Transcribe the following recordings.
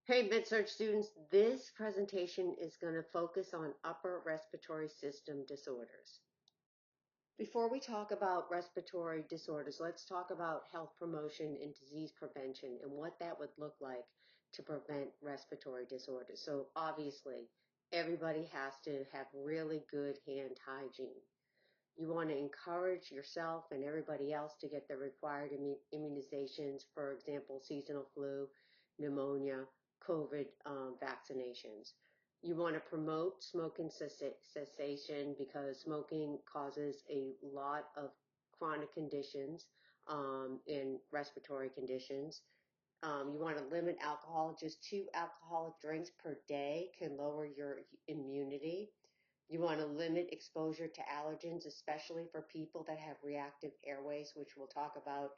Hey, MedSearch students, this presentation is going to focus on upper respiratory system disorders. Before we talk about respiratory disorders, let's talk about health promotion and disease prevention and what that would look like to prevent respiratory disorders. So obviously, everybody has to have really good hand hygiene. You want to encourage yourself and everybody else to get the required immunizations, for example, seasonal flu, pneumonia, COVID vaccinations. You want to promote smoking cessation because smoking causes a lot of chronic conditions and respiratory conditions. You want to limit alcohol. Just 2 alcoholic drinks per day can lower your immunity. You want to limit exposure to allergens, especially for people that have reactive airways, which we'll talk about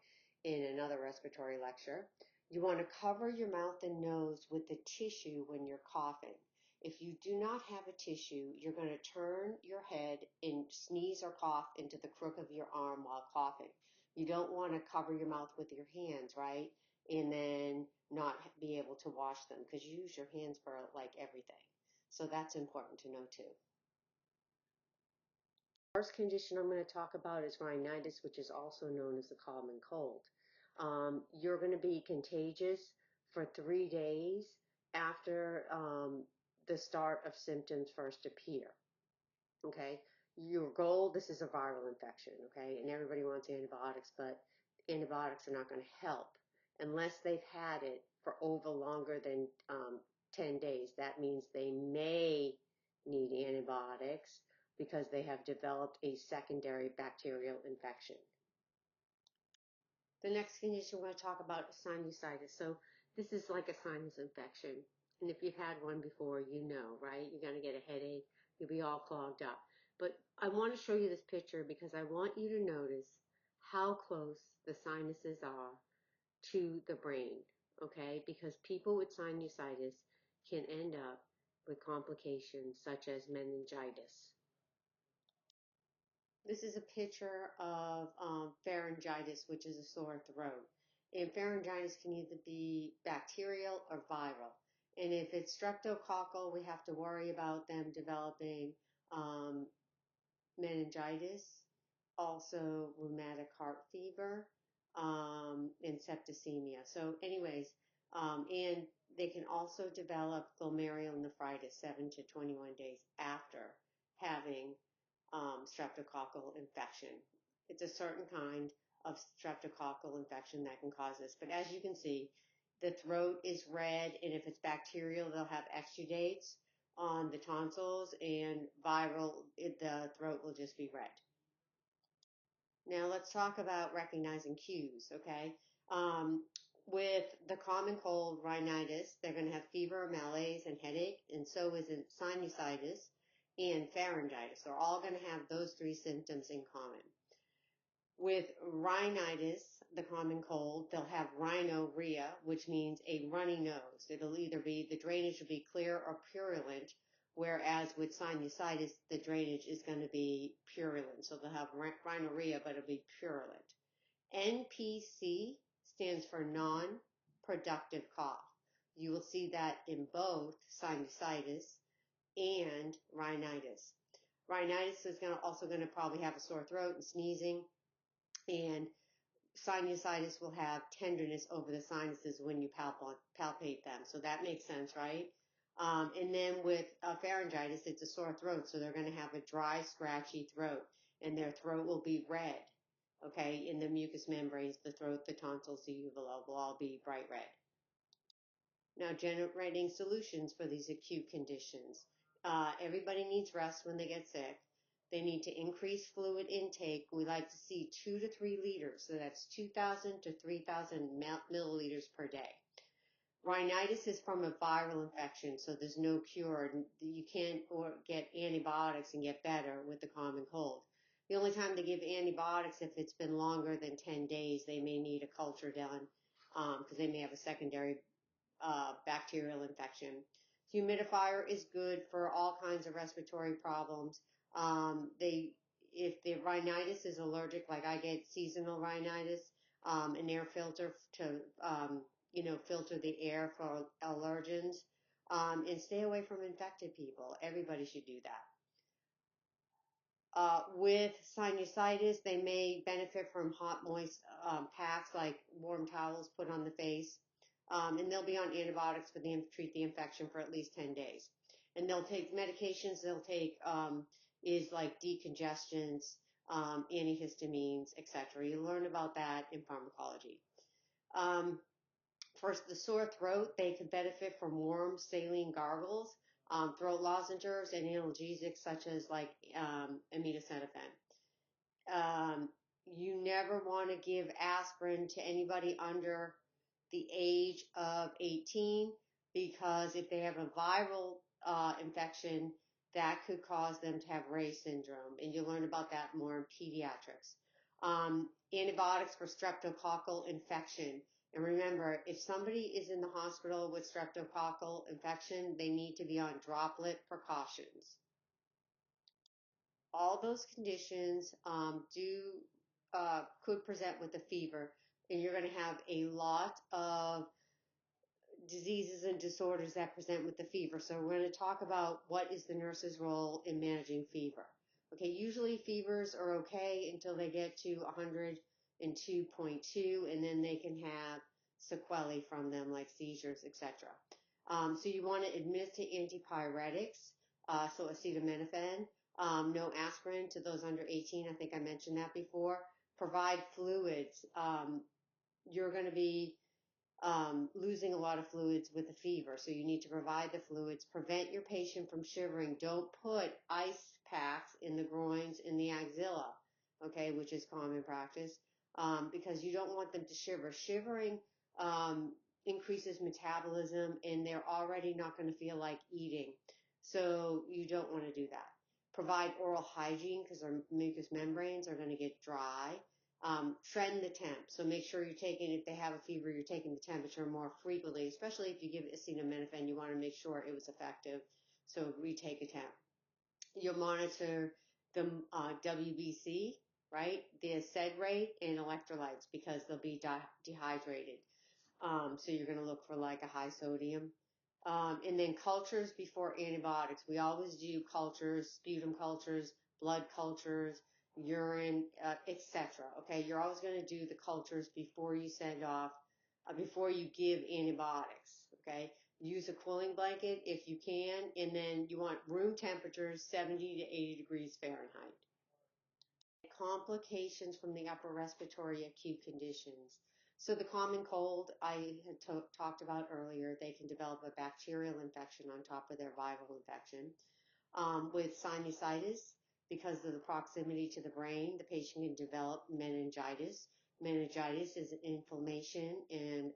in another respiratory lecture. You want to cover your mouth and nose with the tissue when you're coughing. If you do not have a tissue, you're going to turn your head and sneeze or cough into the crook of your arm while coughing. You don't want to cover your mouth with your hands, right? And then not be able to wash them because you use your hands for like everything. So that's important to know too. First condition I'm going to talk about is rhinitis, which is also known as the common cold. You're going to be contagious for 3 days after the start of symptoms first appear. Okay, your goal, this is a viral infection, okay, and everybody wants antibiotics, but antibiotics are not going to help unless they've had it for over longer than 10 days. That means they may need antibiotics because they have developed a secondary bacterial infection. The next condition we're going to talk about is sinusitis. So this is like a sinus infection. And if you've had one before, you know, right? You're going to get a headache. You'll be all clogged up. But I want to show you this picture because I want you to notice how close the sinuses are to the brain, okay? Because people with sinusitis can end up with complications such as meningitis. This is a picture of pharyngitis, which is a sore throat. And pharyngitis can either be bacterial or viral. And if it's streptococcal, we have to worry about them developing meningitis, also rheumatic heart fever, and septicemia. So anyways, and they can also develop glomerulonephritis 7 to 21 days after having streptococcal infection. It's a certain kind of streptococcal infection that can cause this. But as you can see, the throat is red, and if it's bacterial, they'll have exudates on the tonsils, and viral, the throat will just be red. Now let's talk about recognizing cues, okay? With the common cold, rhinitis, they're going to have fever, malaise, and headache, and so is sinusitis and pharyngitis. They're all going to have those 3 symptoms in common. With rhinitis, the common cold, they'll have rhinorrhea, which means a runny nose. It'll either be, the drainage will be clear or purulent, whereas with sinusitis, the drainage is going to be purulent. So they'll have rhinorrhea, but it'll be purulent. NPC stands for non-productive cough. You will see that in both sinusitis and rhinitis. Rhinitis is also going to probably have a sore throat and sneezing, and sinusitis will have tenderness over the sinuses when you palpate them. So that makes sense, right? And then with pharyngitis, it's a sore throat, so they're going to have a dry, scratchy throat, and their throat will be red, okay? In the mucous membranes, the throat, the tonsils, the uvula will all be bright red. Now, generating solutions for these acute conditions. Everybody needs rest when they get sick. They need to increase fluid intake. We like to see 2 to 3 liters, so that's 2,000 to 3,000 milliliters per day. Rhinitis is from a viral infection, so there's no cure. You can't get antibiotics and get better with the common cold. The only time to give antibiotics if it's been longer than 10 days, they may need a culture done because they may have a secondary bacterial infection. Humidifier is good for all kinds of respiratory problems. If the rhinitis is allergic, like I get seasonal rhinitis, an air filter to filter the air for allergens, and stay away from infected people. Everybody should do that. With sinusitis, they may benefit from hot, moist packs like warm towels put on the face. And they'll be on antibiotics for treat the infection for at least 10 days. And they'll take medications they'll take is like decongestants, antihistamines, etc. You learn about that in pharmacology. For the sore throat, they could benefit from warm saline gargles, throat lozenges, and analgesics such as like aminocentephine. You never want to give aspirin to anybody under the age of 18 because if they have a viral infection, that could cause them to have Reye syndrome, and you'll learn about that more in pediatrics. Antibiotics for streptococcal infection. And remember, if somebody is in the hospital with streptococcal infection, they need to be on droplet precautions. All those conditions could present with a fever, and you're going to have a lot of diseases and disorders that present with the fever. So we're going to talk about what is the nurse's role in managing fever. Okay, usually fevers are okay until they get to 102.2, and then they can have sequelae from them like seizures, etc. So you want to administer antipyretics, so acetaminophen, no aspirin to those under 18. I think I mentioned that before. Provide fluids. You're going to be losing a lot of fluids with a fever, so you need to provide the fluids. Prevent your patient from shivering. Don't put ice packs in the groins, in the axilla, okay, which is common practice, because you don't want them to shiver. Shivering increases metabolism, and they're already not going to feel like eating, so you don't want to do that. Provide oral hygiene because our mucous membranes are going to get dry. Trend the temp. So make sure you're taking, if they have a fever, you're taking the temperature more frequently, especially if you give acetaminophen, you want to make sure it was effective. So retake a temp. You'll monitor the WBC, right? The sed rate and electrolytes because they'll be dehydrated. So you're going to look for like a high sodium. And then cultures before antibiotics. We always do cultures, sputum cultures, blood cultures, urine, etc. Okay, you're always going to do the cultures before you send off, before you give antibiotics. Okay, use a cooling blanket if you can, and then you want room temperatures 70 to 80 degrees Fahrenheit. Complications from the upper respiratory acute conditions. So the common cold I had talked about earlier, they can develop a bacterial infection on top of their viral infection. With sinusitis, because of the proximity to the brain, the patient can develop meningitis. Meningitis is an inflammation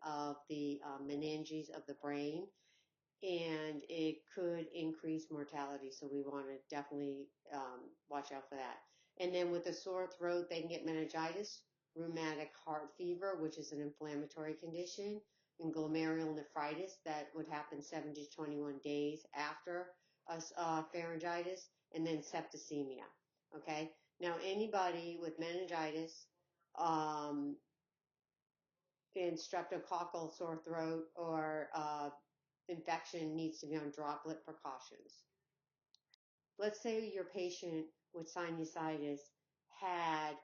of the meninges of the brain, and it could increase mortality. So we want to definitely watch out for that. And then with a sore throat, they can get meningitis, rheumatic heart fever, which is an inflammatory condition, and glomerulonephritis that would happen 7 to 21 days after pharyngitis, and then septicemia. Okay. Now anybody with meningitis, and streptococcal sore throat or infection needs to be on droplet precautions. Let's say your patient with sinusitis had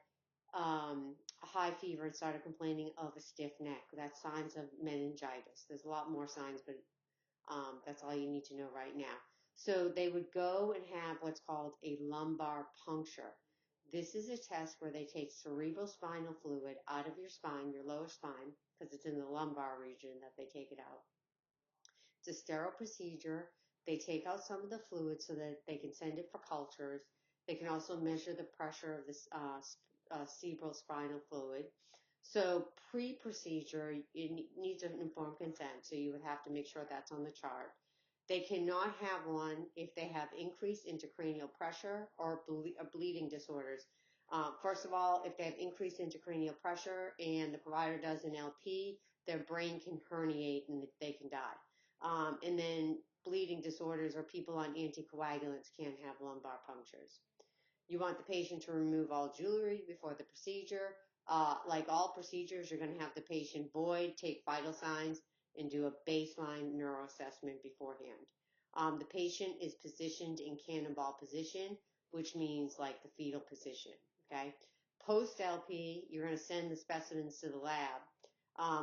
a high fever and started complaining of a stiff neck. That's signs of meningitis. There's a lot more signs, but that's all you need to know right now. So they would go and have what's called a lumbar puncture. This is a test where they take cerebrospinal fluid out of your spine, your lower spine, because it's in the lumbar region that they take it out. It's a sterile procedure. They take out some of the fluid so that they can send it for cultures. They can also measure the pressure of this cerebrospinal fluid. So pre-procedure, it needs an informed consent, so you would have to make sure that's on the chart. They cannot have one if they have increased intracranial pressure or bleeding disorders. First of all, if they have increased intracranial pressure and the provider does an LP, their brain can herniate and they can die. And then bleeding disorders or people on anticoagulants can't have lumbar punctures. You want the patient to remove all jewelry before the procedure. Like all procedures, you're going to have the patient void, take vital signs, and do a baseline neuroassessment beforehand. The patient is positioned in cannonball position, which means like the fetal position, okay? Post LP, you're going to send the specimens to the lab,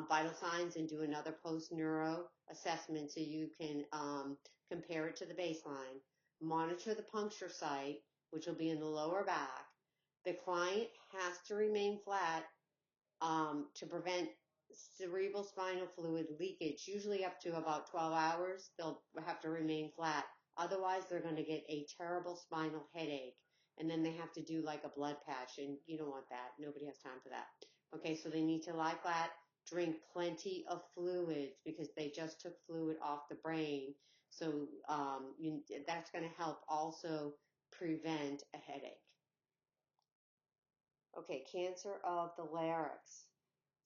vital signs, and do another post neuro assessment so you can compare it to the baseline. Monitor the puncture site, which will be in the lower back. The client has to remain flat to prevent cerebral spinal fluid leakage, usually up to about 12 hours. They'll have to remain flat. Otherwise, they're going to get a terrible spinal headache. And then they have to do like a blood patch, and you don't want that. Nobody has time for that. Okay, so they need to lie flat, drink plenty of fluids because they just took fluid off the brain. So that's going to help also prevent a headache. Okay, cancer of the larynx.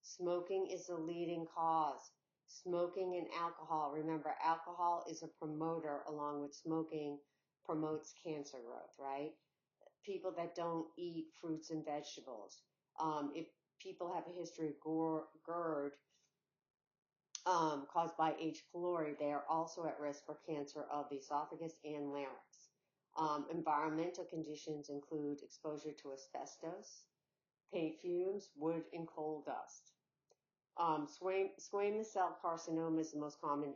Smoking is the leading cause. Smoking and alcohol. Remember, alcohol is a promoter along with smoking promotes cancer growth, right? People that don't eat fruits and vegetables. If people have a history of GERD caused by H. pylori, they are also at risk for cancer of the esophagus and larynx. Environmental conditions include exposure to asbestos, paint fumes, wood, and coal dust. Squamous cell carcinoma is the most common.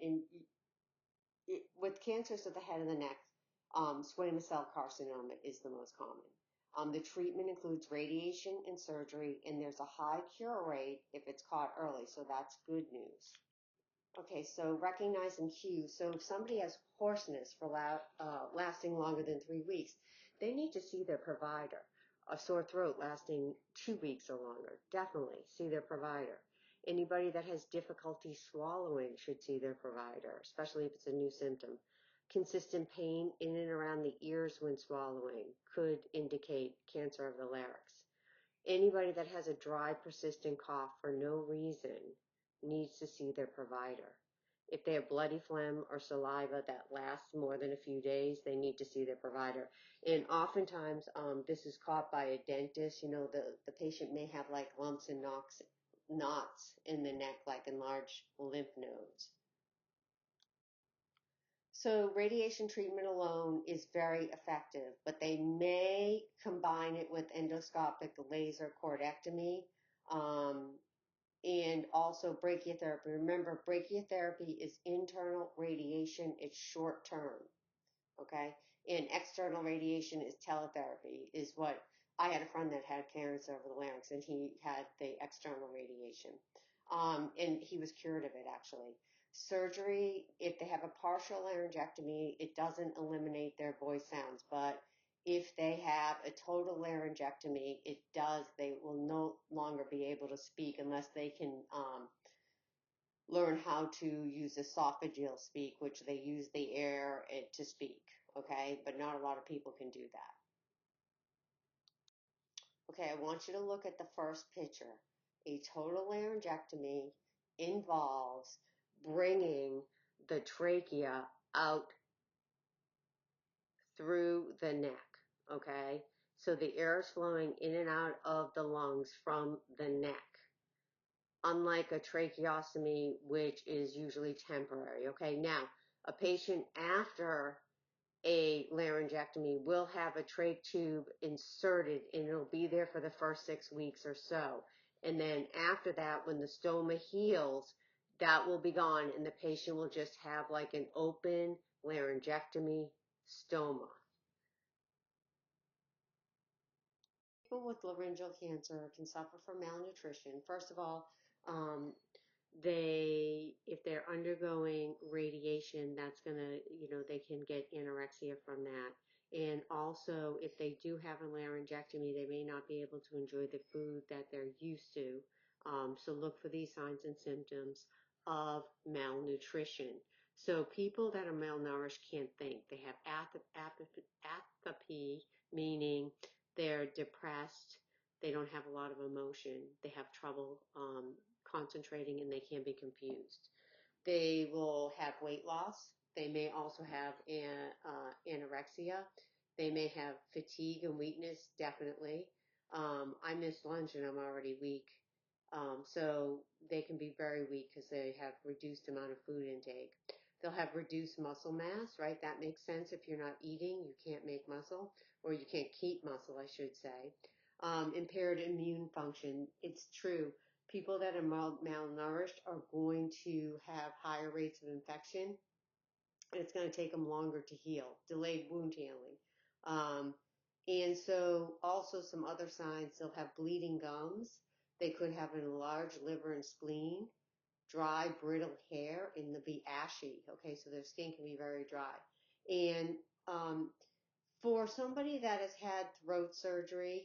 With cancers of the head and the neck, squamous cell carcinoma is the most common. The treatment includes radiation and surgery, and there's a high cure rate if it's caught early, so that's good news. Okay, so recognizing cues. So if somebody has hoarseness for lasting longer than 3 weeks, they need to see their provider. A sore throat lasting 2 weeks or longer, definitely see their provider. Anybody that has difficulty swallowing should see their provider, especially if it's a new symptom. Consistent pain in and around the ears when swallowing could indicate cancer of the larynx. Anybody that has a dry, persistent cough for no reason needs to see their provider. If they have bloody phlegm or saliva that lasts more than a few days, they need to see their provider. And oftentimes, this is caught by a dentist. You know, the patient may have like lumps and knots in the neck, like enlarged lymph nodes. So radiation treatment alone is very effective, but they may combine it with endoscopic laser chordectomy and also brachytherapy. Remember, brachytherapy is internal radiation. It's short term. Okay. And external radiation is teletherapy, is what I had a friend that had cancer of the larynx, and he had the external radiation. And he was cured of it, actually. Surgery, if they have a partial laryngectomy, it doesn't eliminate their voice sounds, but if they have a total laryngectomy, it does. They will no longer be able to speak unless they can learn how to use esophageal speak, which they use the air to speak, okay? But not a lot of people can do that. Okay, I want you to look at the first picture. A total laryngectomy involves bringing the trachea out through the neck, okay? So the air is flowing in and out of the lungs from the neck. Unlike a tracheostomy, which is usually temporary. Okay, now a patient after a laryngectomy will have a trach tube inserted, and it'll be there for the first 6 weeks or so. And then after that, when the stoma heals, that will be gone, and the patient will just have like an open laryngectomy stoma. People with laryngeal cancer can suffer from malnutrition. First of all, if they're undergoing radiation, that's gonna, they can get anorexia from that. And also, if they do have a laryngectomy, they may not be able to enjoy the food that they're used to. So look for these signs and symptoms of malnutrition. So people that are malnourished can't think. They have apathy, meaning they're depressed, they don't have a lot of emotion, they have trouble concentrating, and they can be confused. They will have weight loss. They may also have anorexia. They may have fatigue and weakness, definitely. I missed lunch and I'm already weak. So they can be very weak because they have reduced amount of food intake. They'll have reduced muscle mass, right? That makes sense. If you're not eating, you can't make muscle, or you can't keep muscle, I should say. Impaired immune function. It's true. People that are malnourished are going to have higher rates of infection, and it's going to take them longer to heal, delayed wound healing. Um, and so also some other signs, they'll have bleeding gums. They could have an enlarged liver and spleen, dry, brittle hair, and they'll be ashy. Okay, so their skin can be very dry. And for somebody that has had throat surgery,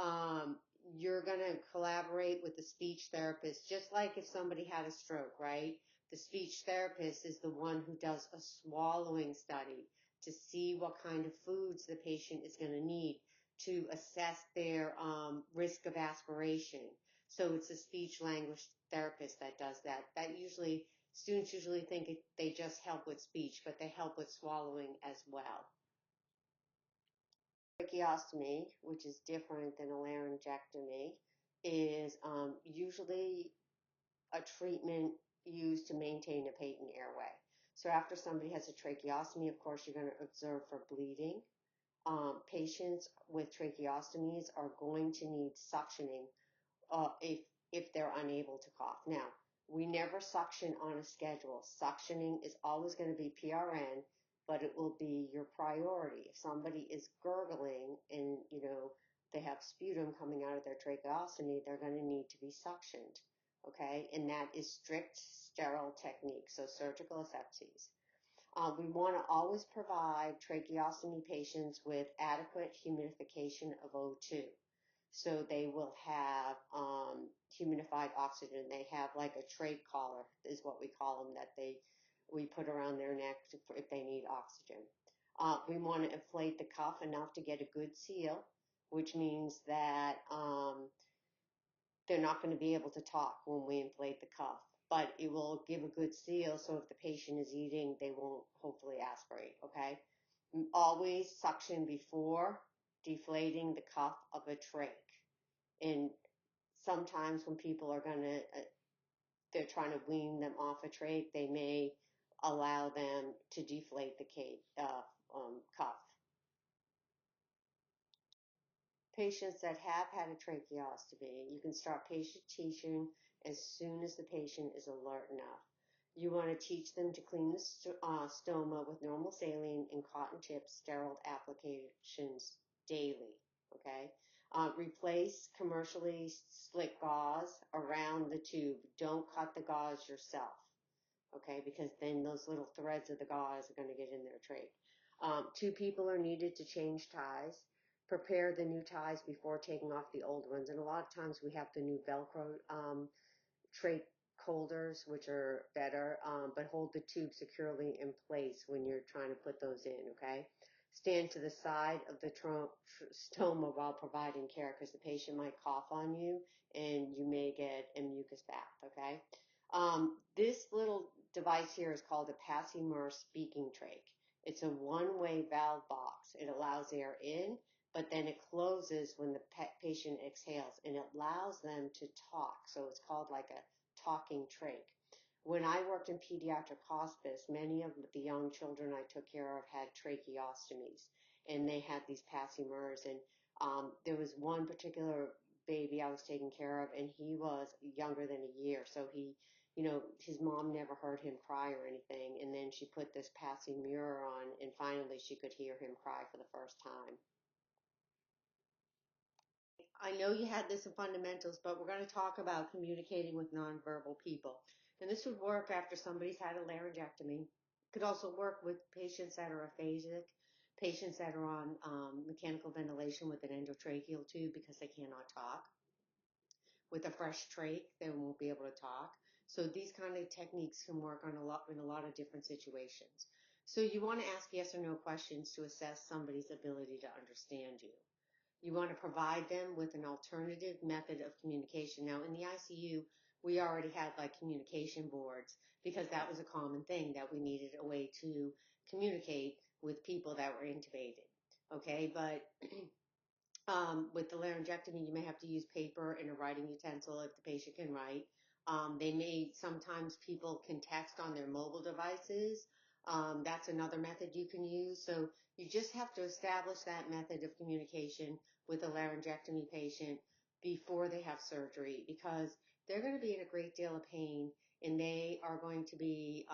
um, you're going to collaborate with the speech therapist, just like if somebody had a stroke, right? The speech therapist is the one who does a swallowing study to see what kind of foods the patient is going to need to assess their risk of aspiration. So it's a speech language therapist that does that. Students usually think they just help with speech, but they help with swallowing as well. Tracheostomy, which is different than a laryngectomy, is usually a treatment used to maintain a patent airway. So after somebody has a tracheostomy, of course, you're going to observe for bleeding. Patients with tracheostomies are going to need suctioning if they're unable to cough. Now, we never suction on a schedule. Suctioning is always going to be PRN, but it will be your priority. If somebody is gurgling and, they have sputum coming out of their tracheostomy, they're going to need to be suctioned. Okay? And that is strict sterile technique, so surgical asepsies. We want to always provide tracheostomy patients with adequate humidification of O2. So they will have humidified oxygen. They have like a trach collar is what we call them that we put around their neck if they need oxygen. We want to inflate the cuff enough to get a good seal, which means that they're not going to be able to talk when we inflate the cuff, but it will give a good seal so if the patient is eating, they won't hopefully aspirate, okay? Always suction before deflating the cuff of a trach. And sometimes when people are they're trying to wean them off a trach, they may allow them to deflate the cuff. Patients that have had a tracheostomy, you can start patient teaching as soon as the patient is alert enough. You want to teach them to clean the stoma with normal saline and cotton tip sterile applications daily. Okay? Replace commercially slick gauze around the tube. Don't cut the gauze yourself. Okay? Because then those little threads of the gauze are going to get in their trach. 2 people are needed to change ties. Prepare the new ties before taking off the old ones. And a lot of times we have the new Velcro trach holders, which are better, but hold the tube securely in place when you're trying to put those in, okay? Stand to the side of the stoma while providing care because the patient might cough on you and you may get a mucus bath, okay? This little device here is called a Passimur speaking trach. It's a one-way valve box. It allows air in, but then it closes when the patient exhales, and it allows them to talk. So it's called like a talking trach. When I worked in pediatric hospice, many of the young children I took care of had tracheostomies, and they had these Passimurs. And there was one particular baby I was taking care of, and he was younger than a year. So his mom never heard him cry or anything. And then she put this Passimur on, and finally she could hear him cry for the first time. I know you had this in fundamentals, but we're going to talk about communicating with nonverbal people. And this would work after somebody's had a laryngectomy. It could also work with patients that are aphasic, patients that are on mechanical ventilation with an endotracheal tube because they cannot talk. With a fresh trach, they won't be able to talk. So these kind of techniques can work in a lot of different situations. So you want to ask yes or no questions to assess somebody's ability to understand you. You want to provide them with an alternative method of communication. Now, in the ICU, we already had like communication boards because that was a common thing that we needed a way to communicate with people that were intubated. Okay, but With the laryngectomy, you may have to use paper and a writing utensil if the patient can write. Sometimes people can text on their mobile devices. That's another method you can use. So you just have to establish that method of communication with a laryngectomy patient before they have surgery, because they're going to be in a great deal of pain, and they are going to be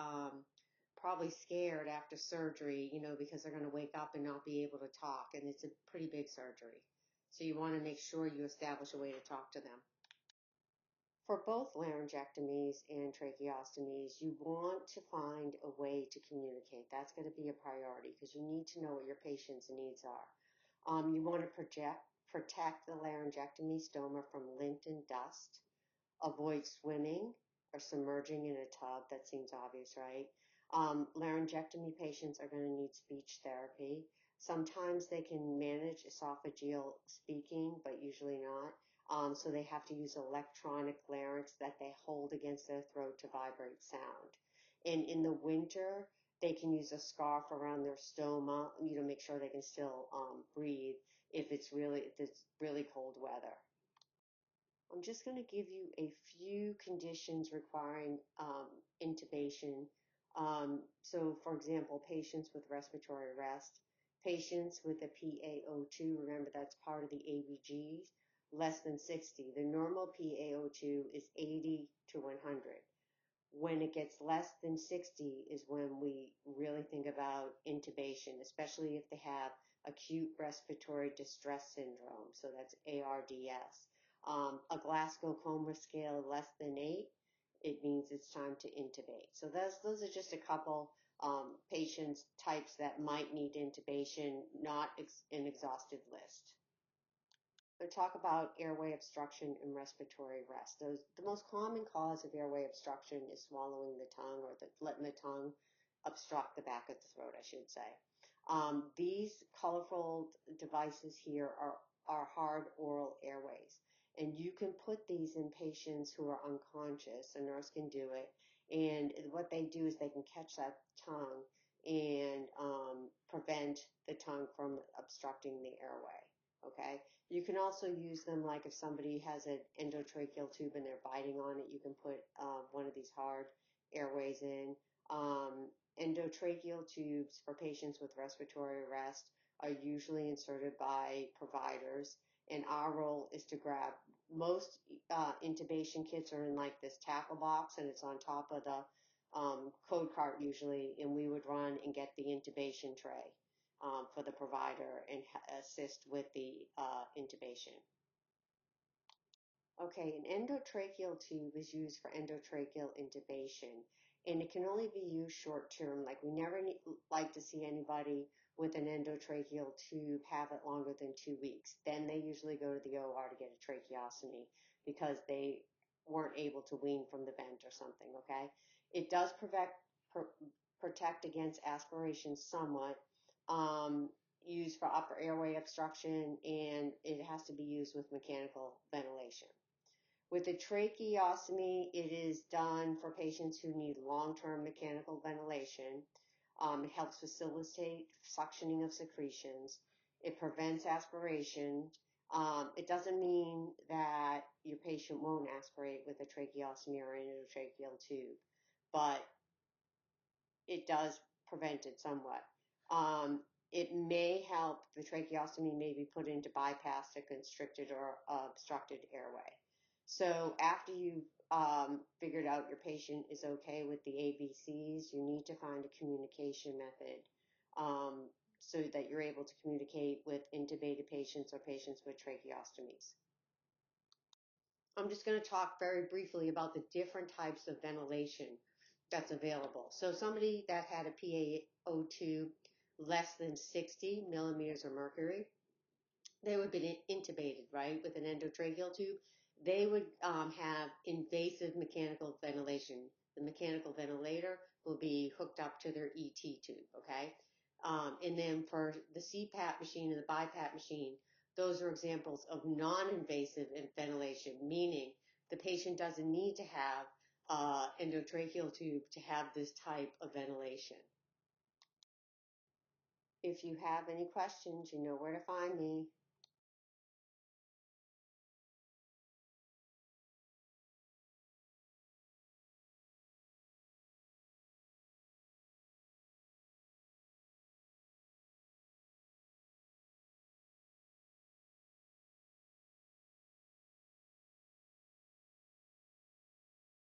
probably scared after surgery, because they're going to wake up and not be able to talk, and it's a pretty big surgery. So you want to make sure you establish a way to talk to them. For both laryngectomies and tracheostomies, you want to find a way to communicate. That's going to be a priority because you need to know what your patient's needs are. You want to protect the laryngectomy stoma from lint and dust. Avoid swimming or submerging in a tub. That seems obvious, right? Laryngectomy patients are going to need speech therapy. Sometimes they can manage esophageal speaking, but usually not. So they have to use electronic larynx that they hold against their throat to vibrate sound. And in the winter, they can use a scarf around their stoma, make sure they can still breathe if it's really cold weather. I'm just going to give you a few conditions requiring intubation. So, for example, patients with respiratory arrest, patients with a PaO2, remember that's part of the ABGs, less than 60. The normal PaO2 is 80 to 100. When it gets less than 60 is when we really think about intubation, especially if they have acute respiratory distress syndrome. So that's ARDS. A Glasgow Coma scale less than 8, it means it's time to intubate. So those are just a couple patients types that might need intubation, not an exhaustive list. We'll talk about airway obstruction and respiratory arrest. The most common cause of airway obstruction is swallowing the tongue, or letting the tongue obstruct the back of the throat, I should say. These colorful devices here are hard oral airways. And you can put these in patients who are unconscious. A nurse can do it. And what they do is they can catch that tongue and prevent the tongue from obstructing the airway. Okay. You can also use them like if somebody has an endotracheal tube and they're biting on it, you can put one of these hard airways in. Endotracheal tubes for patients with respiratory arrest are usually inserted by providers, and our role is to grab. Most intubation kits are in like this tackle box, and it's on top of the code cart usually, and we would run and get the intubation tray for the provider and assist with the intubation. Okay, an endotracheal tube is used for endotracheal intubation, and it can only be used short term. Like we never like to see anybody with an endotracheal tube have it longer than 2 weeks. Then they usually go to the OR to get a tracheostomy because they weren't able to wean from the vent or something, okay? It does protect against aspiration somewhat, used for upper airway obstruction, and it has to be used with mechanical ventilation. With a tracheostomy, it is done for patients who need long-term mechanical ventilation. It helps facilitate suctioning of secretions. It prevents aspiration. It doesn't mean that your patient won't aspirate with a tracheostomy or an endotracheal tube, but it does prevent it somewhat. It may help the tracheostomy may be put into bypass a constricted or obstructed airway. So after you've figured out your patient is okay with the ABCs, you need to find a communication method so that you're able to communicate with intubated patients or patients with tracheostomies. I'm just going to talk very briefly about the different types of ventilation that's available. So somebody that had a PaO2 less than 60 millimeters of mercury, they would be intubated, right, with an endotracheal tube. They would have invasive mechanical ventilation. The mechanical ventilator will be hooked up to their ET tube, okay? And then for the CPAP machine and the BiPAP machine, those are examples of non-invasive ventilation, meaning the patient doesn't need to have endotracheal tube to have this type of ventilation. If you have any questions, you know where to find me.